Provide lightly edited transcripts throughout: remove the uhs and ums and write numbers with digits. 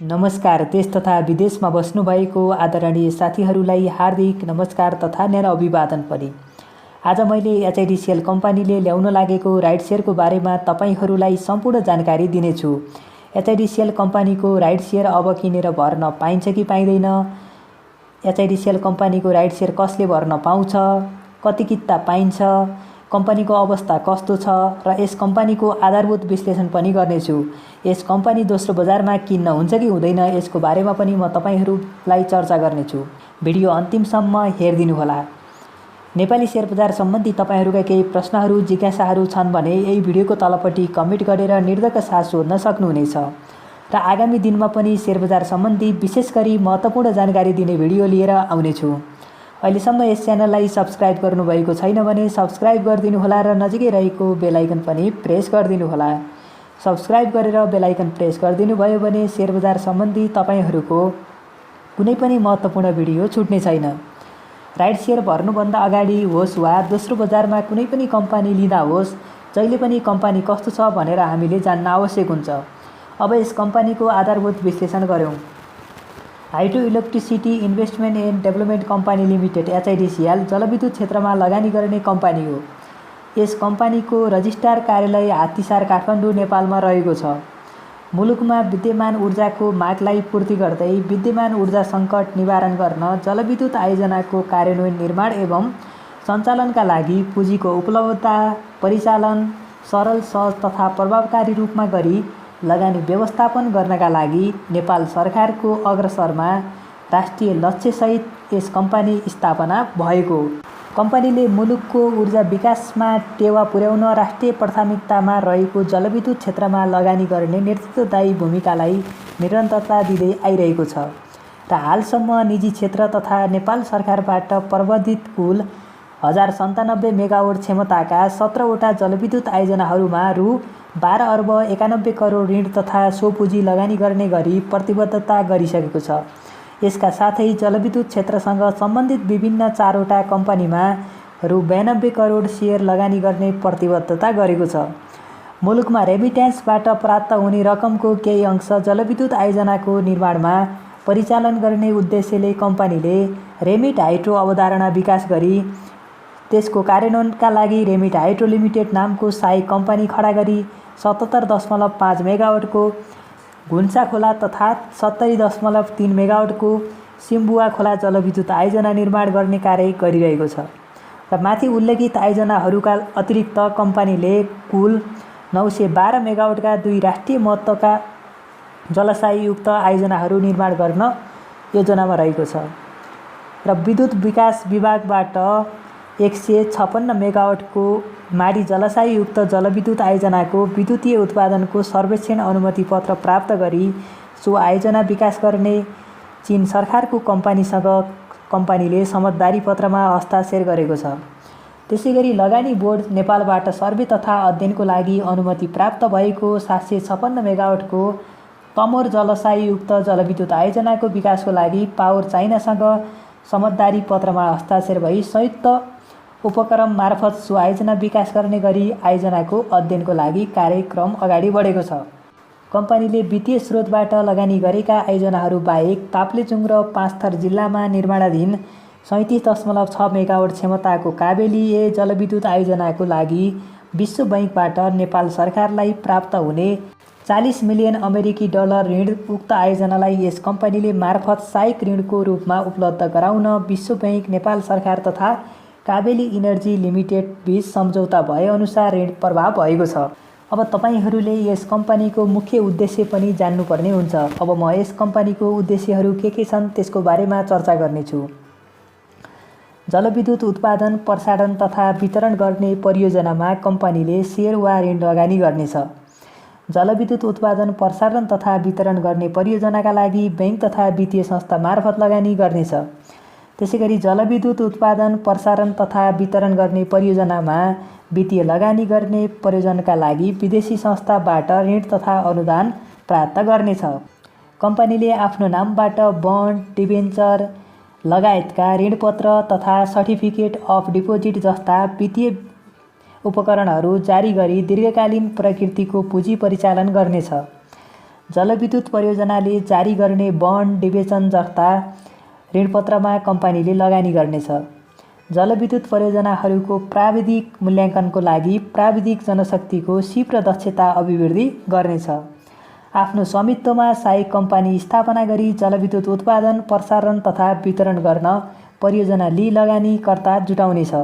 नमस्कार। देश तथा विदेशमा बस्नुभएको आदरणीय साथीहरूलाई हार्दिक नमस्कार तथा न्यानो अभिवादन पनि। आज मैले एचआइडिसिएल कम्पनीले ल्याउन लागेको राइड सेयरको बारेमा तपाईहरूलाई सम्पूर्ण जानकारी दिनेछु। एचआइडिसिएल कम्पनीको राइड सेयर अब किनेर भर्न पाइन्छ कि पाइँदैन, एचआइडिसिएल कम्पनीको राइड सेयर कसले भर्न पाउँछ, कति किता पाइन्छ, कम्पनीको अवस्था कस्तो छ र यस कम्पनीको आधारभूत विश्लेषण पनि गर्नेछु। यस कम्पनी दोस्रो बजारमा किन्न हुन्छ कि हुँदैन यसको बारेमा पनि म तपाईहरूलाई चर्चा गर्नेछु। भिडियो अन्तिमसम्म हेरिदिनुहोला। नेपाली शेयर बजार सम्बन्धी तपाईहरूका केही प्रश्नहरू जिज्ञासाहरू छन् भने यही भिडियोको तलपट्टि कमेन्ट गरेर निर्धक्क साथ सोध्न सक्नुहुनेछ र आगामी दिनमा पनि शेयर बजार सम्बन्धी विशेष गरी महत्त्वपूर्ण जानकारी दिने भिडियो लिएर आउनेछु। अहिलेसम्म यस च्यानललाई सब्स्क्राइब गर्नुभएको छैन भने सब्स्क्राइब गरिदिनुहोला र नजिकै रहेको बेल आइकन पनि प्रेस गरिदिनुहोला। सब्स्क्राइब गरेर बेल आइकन प्रेस गरिदिनुभयो भने शेयर बजार सम्बन्धी तपाईहरूको कुनै पनि महत्त्वपूर्ण भिडियो छुट्ने छैन। राइड सेयर भर्नुभन्दा अगाडि होस् वा दोस्रो बजारमा कुनै पनि कम्पनी लिँदा होस्, जहिले पनि कम्पनी कस्तो छ भनेर हामीले जान्न आवश्यक हुन्छ। अब यस कम्पनीको आधारभूत विश्लेषण गरौँ। Hydro electricity investment and development company limited HIDCL जलविद्युत क्षेत्रमा लगानी गर्ने कम्पनी हो। यस कम्पनीको रजिस्ट्रार कार्यालय हात्तीसार काठमाडौँ नेपालमा रहेको छ। मुलुकमा विद्यमान ऊर्जाको मागलाई पूर्ति गर्दै विद्यमान ऊर्जा सङ्कट निवारण गर्न जलविद्युत आयोजनाको कार्यान्वयन, निर्माण एवं सञ्चालनका लागि पुँजीको उपलब्धता, परिचालन सरल, सहज तथा प्रभावकारी रूपमा गरी लगानी व्यवस्थापन गर्नका लागि नेपाल सरकारको अग्रसरमा राष्ट्रिय लक्ष्यसहित यस कम्पनी स्थापना भएको हो। कम्पनीले मुलुकको ऊर्जा विकासमा टेवा पुर्याउन राष्ट्रिय प्राथमिकतामा रहेको जलविद्युत क्षेत्रमा लगानी गर्ने नेतृत्वदायी भूमिकालाई निरन्तरता दिँदै आइरहेको छ र हालसम्म निजी क्षेत्र तथा नेपाल सरकारबाट प्रबन्धित कुल 1097 मेगावाट क्षमताका 17वटा जलविद्युत आयोजनाहरूमा रु 12 अर्ब 91 करोड ऋण तथा स्वपुँजी लगानी गर्ने गरी प्रतिबद्धता गरिसकेको छ। यसका साथै जलविद्युत क्षेत्रसँग सम्बन्धित विभिन्न 4वटा कम्पनीमा रु 92 करोड सेयर लगानी गर्ने प्रतिबद्धता गरेको छ। मुलुकमा रेमिट्यान्सबाट प्राप्त हुने रकमको केही अंश जलविद्युत आयोजनाको निर्माणमा परिचालन गर्ने उद्देश्यले कम्पनीले रेमिट हाइड्रो अवधारणा विकास गरी त्यसको कार्यान्वयनका लागि रेमिट हाइड्रो लिमिटेड नामको सहायक कम्पनी खडा गरी 77.5 मेगावाटको घुन्सा खोला तथा 70.3 मेगावाटको सिम्बुवा खोला जलविद्युत आयोजना निर्माण गर्ने कार्य गरिरहेको छ र माथि उल्लेखित आयोजनाहरूका अतिरिक्त कम्पनीले कुल 912 मेगावाटका 2 राष्ट्रिय महत्त्वका जलाशययुक्त आयोजनाहरू निर्माण गर्न योजनामा रहेको छ र विद्युत विकास विभागबाट 156 मेगावाटको माडी जलाशययुक्त जलविद्युत आयोजनाको विद्युतीय उत्पादनको सर्वेक्षण अनुमति पत्र प्राप्त गरी सो आयोजना विकास गर्ने चीन सरकारको कम्पनीसँग कम्पनीले समझदारी पत्रमा हस्ताक्षर गरेको छ। त्यसैगरी लगानी बोर्ड नेपालबाट सर्वे तथा अध्ययनको लागि अनुमति प्राप्त भएको 756 मेगावाटको तमोर जलाशययुक्त जलविद्युत आयोजनाको विकासको लागि पावर चाइनासँग समझदारी पत्रमा हस्ताक्षर भई संयुक्त उपक्रम मार्फत सो आयोजना विकास गर्ने गरी आयोजनाको अध्ययनको लागि कार्यक्रम अगाडि बढेको छ। कम्पनीले वित्तीय स्रोतबाट लगानी गरेका आयोजनाहरू बाहेक ताप्लेजुङ र पाँचथर जिल्लामा निर्माणाधीन 37.6 मेगावाट क्षमताको काबेली ए जलविद्युत आयोजनाको लागि विश्व बैंकबाट नेपाल सरकारलाई प्राप्त हुने 40 मिलियन अमेरिकी डलर ऋण उक्त आयोजनालाई यस कम्पनीले मार्फत सहायक ऋणको रूपमा उपलब्ध गराउन विश्व बैंक, नेपाल सरकार तथा काबेली इनर्जी लिमिटेड बीच सम्झौता भए अनुसार ऋण प्रवाह भएको छ। अब तपाईहरूले यस कम्पनीको मुख्य उद्देश्य पनि जान्नुपर्ने हुन्छ। अब म यस कम्पनीको उद्देश्यहरू के छन् त्यसको बारेमा चर्चा गर्नेछु। जलविद्युत उत्पादन, प्रसारण तथा वितरण गर्ने परियोजनामा कम्पनीले सेयर वा ऋण लगानी गर्नेछ। जलविद्युत उत्पादन, प्रसारण तथा वितरण गर्ने परियोजनाका लागि बैंक तथा वित्तीय संस्था मार्फत लगानी गर्नेछ। त्यसैगरी जलविद्युत उत्पादन, प्रसारण तथा वितरण गर्ने परियोजनामा वित्तीय लगानी गर्ने परियोजनाका लागि विदेशी संस्थाबाट ऋण तथा अनुदान प्राप्त गर्नेछ। कम्पनीले आफ्नो नामबाट बन्ड, डिबेन्चर लगायतका ऋणपत्र तथा सर्टिफिकेट अफ डिपोजिट जस्ता वित्तीय उपकरणहरू जारी गरी दीर्घकालीन प्रकृतिको पुँजी परिचालन गर्नेछ। जलविद्युत परियोजनाले जारी गर्ने बन्ड डिबेचन जस्ता ऋणपत्रमा कम्पनीले लगानी गर्नेछ। जलविद्युत परियोजनाहरूको प्राविधिक मूल्याङ्कनको लागि प्राविधिक जनशक्तिको सिप र दक्षता अभिवृद्धि गर्नेछ। आफ्नो स्वामित्वमा सहायक कम्पनी स्थापना गरी जलविद्युत उत्पादन, प्रसारण तथा वितरण गर्न परियोजना लगानीकर्ता जुटाउनेछ।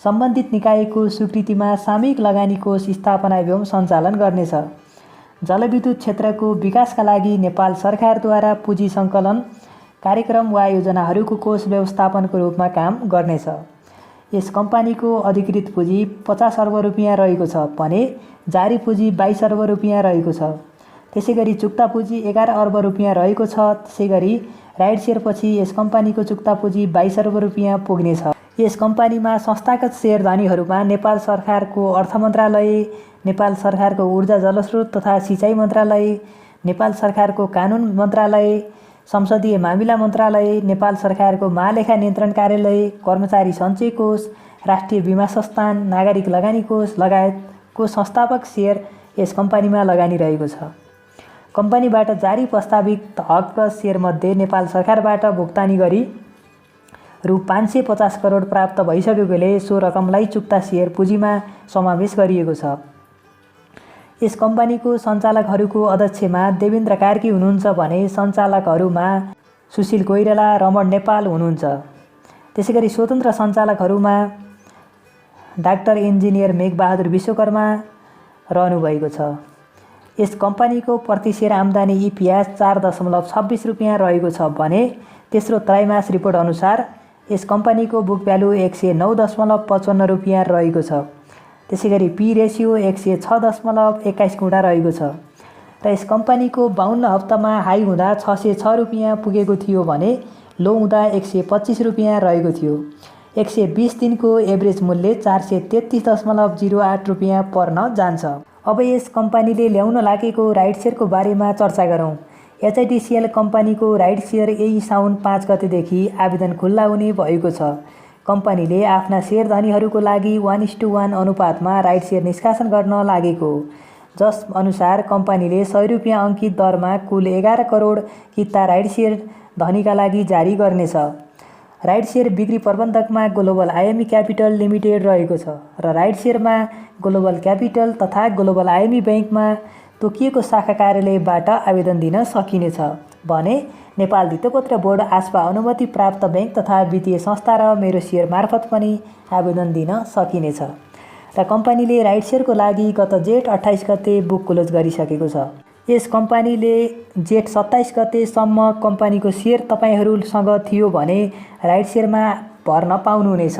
सम्बन्धित निकायको स्वीकृतिमा सामूहिक लगानी कोष स्थापना एवं सञ्चालन गर्नेछ। जलविद्युत क्षेत्रको विकासका लागि नेपाल सरकारद्वारा पुँजी सङ्कलन कार्यक्रम वा योजनाहरूको कोष व्यवस्थापनको रूपमा काम गर्नेछ। यस कम्पनीको अधिकृत पुँजी 50 अर्ब रुपियाँ रहेको छ भने जारी पुँजी 22 अर्ब रुपियाँ रहेको छ। त्यसैगरी चुक्ता पुँजी 11 अर्ब रुपियाँ रहेको छ। त्यसैगरी राइट सेयरपछि यस कम्पनीको चुक्ता पुँजी 22 अर्ब रुपियाँ पुग्नेछ। यस कम्पनीमा संस्थागत सेयर धनीहरूमा नेपाल सरकारको अर्थ मन्त्रालय, नेपाल सरकारको ऊर्जा जलस्रोत तथा सिँचाइ मन्त्रालय, नेपाल सरकारको कानुन मन्त्रालय, संसदीय मामिला मन्त्रालय, नेपाल सरकारको महालेखा नियन्त्रण कार्यालय, कर्मचारी सञ्चय कोष, राष्ट्रिय बीमा संस्थान, नागरिक लगानी कोष लगायतको संस्थापक सेयर यस कम्पनीमा लगानी रहेको छ। कम्पनीबाट जारी प्रस्तावित हक र सेयरमध्ये नेपाल सरकारबाट भुक्तानी गरी रु 550 करोड प्राप्त भइसकेकोले सो रकमलाई चुक्ता सेयर पुँजीमा समावेश गरिएको छ। यस कम्पनीको सञ्चालकहरूको अध्यक्षमा देवेन्द्र कार्की हुनुहुन्छ भने सञ्चालकहरूमा सुशील कोइराला, रमण नेपाल हुनुहुन्छ। त्यसैगरी स्वतन्त्र सञ्चालकहरूमा डाक्टर इन्जिनियर मेघबहादुर विश्वकर्मा रहनुभएको छ। यस कम्पनीको प्रति सेयर आम्दानी इपिएस 4.26 रुपियाँ रहेको छ भने तेस्रो त्रैमास रिपोर्ट अनुसार यस कम्पनीको बुक भ्यालु 109.55 रुपियाँ रहेको छ। त्यसैगरी पी रेसियो 106.21 गुणा रहेको छ र यस कम्पनीको 52 हप्तामा हाई हुँदा 606 रुपियाँ पुगेको थियो भने लो हुँदा 125 रुपियाँ रहेको थियो। 120 दिनको एभरेज मूल्य 433.08 रुपियाँ पर्न जान्छ। अब यस कम्पनीले ल्याउन लागेको राइट सेयरको बारेमा चर्चा गरौँ। एचआइडिसिएल कम्पनीको राइट सेयर यही साउन 5 गतेदेखि आवेदन खुल्ला हुने भएको छ। कम्पनीले आफ्ना सेयर धनीहरूको लागि 1:1 अनुपातमा राइट सेयर निष्कासन गर्न लागेको हो, जस अनुसार कम्पनीले 100 रुपियाँ अङ्कित दरमा कुल 11 करोड किता राइट सेयर धनीका लागि जारी गर्नेछ। राइट सेयर बिक्री प्रबन्धकमा ग्लोबल आइएमई क्यापिटल लिमिटेड रहेको छ र राइट सेयरमा ग्लोबल क्यापिटल तथा ग्लोबल आइएमई ब्याङ्कमा तोकिएको शाखा कार्यालयबाट आवेदन दिन सकिनेछ भने नेपाल धितोपत्र बोर्ड, आस्पा अनुमति प्राप्त ब्याङ्क तथा वित्तीय संस्था र मेरो सेयर मार्फत पनि आवेदन दिन सकिनेछ। र कम्पनीले राइट सेयरको लागि गत जेठ 28 गते बुक क्लोज गरिसकेको छ। यस कम्पनीले जेठ 27 गतेसम्म कम्पनीको सेयर तपाईँहरूसँग थियो भने राइट सेयरमा भर्न पाउनुहुनेछ।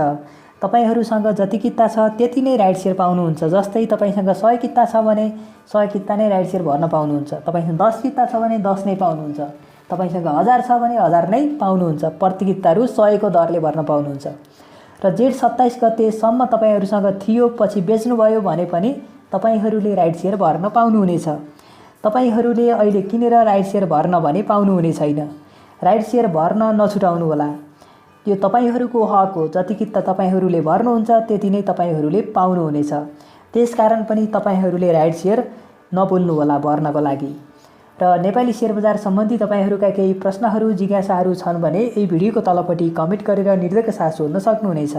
तपाईहरूसँग जति किता छ त्यति नै राइट सेयर पाउनुहुन्छ। जस्तै तपाईसँग 100 किता छ भने 100 किता नै राइट सेयर भर्न पाउनुहुन्छ। तपाईसँग 10 किता छ भने 10 नै पाउनुहुन्छ। तपाईसँग 1000 छ भने 1000 नै पाउनुहुन्छ। प्रति किता रु 100 को दरले भर्न पाउनुहुन्छ। र जेठ 27 गतेसम्म तपाईहरूसँग थियो, पछि बेच्नुभयो भने पनि तपाईहरूले राइट सेयर भर्न पाउनुहुनेछ। तपाईहरूले अहिले किनेर राइट सेयर भर्न भने पाउनुहुने छैन। राइट सेयर भर्न नछुटाउनु होला। यो तपाईहरूको हक हो। जति किता तपाईहरूले भर्नुहुन्छ त्यति नै तपाईहरूले पाउनुहुनेछ। त्यसकारण पनि तपाईहरूले राइट सेयर नभुल्नु होला भर्नको लागि। र नेपाली सेयर बजार सम्बन्धी तपाईहरूका केही प्रश्नहरू, जिज्ञासाहरू छन् भने यही भिडियोको तलपट्टि कमेन्ट गरेर निर्धक्क साथ सोध्न सक्नुहुनेछ।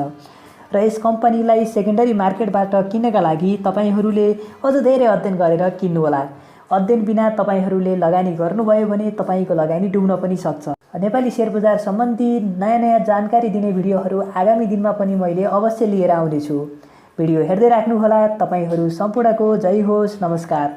र यस कम्पनीलाई सेकेन्डरी मार्केटबाट किन्नका लागि तपाईहरूले अझ धेरै अध्ययन गरेर किन्नुहोला। अध्ययन बिना तपाईहरूले लगानी गर्नुभयो भने तपाईँको लगानी डुब्न पनि सक्छ। नेपाली सेयर बजार सम्बन्धी नयाँ जानकारी दिने भिडियोहरू आगामी दिनमा पनि मैले अवश्य लिएर आउनेछु। भिडियो हेर्दै राख्नुहोला। तपाईहरू सम्पूर्णको जय होस्। नमस्कार।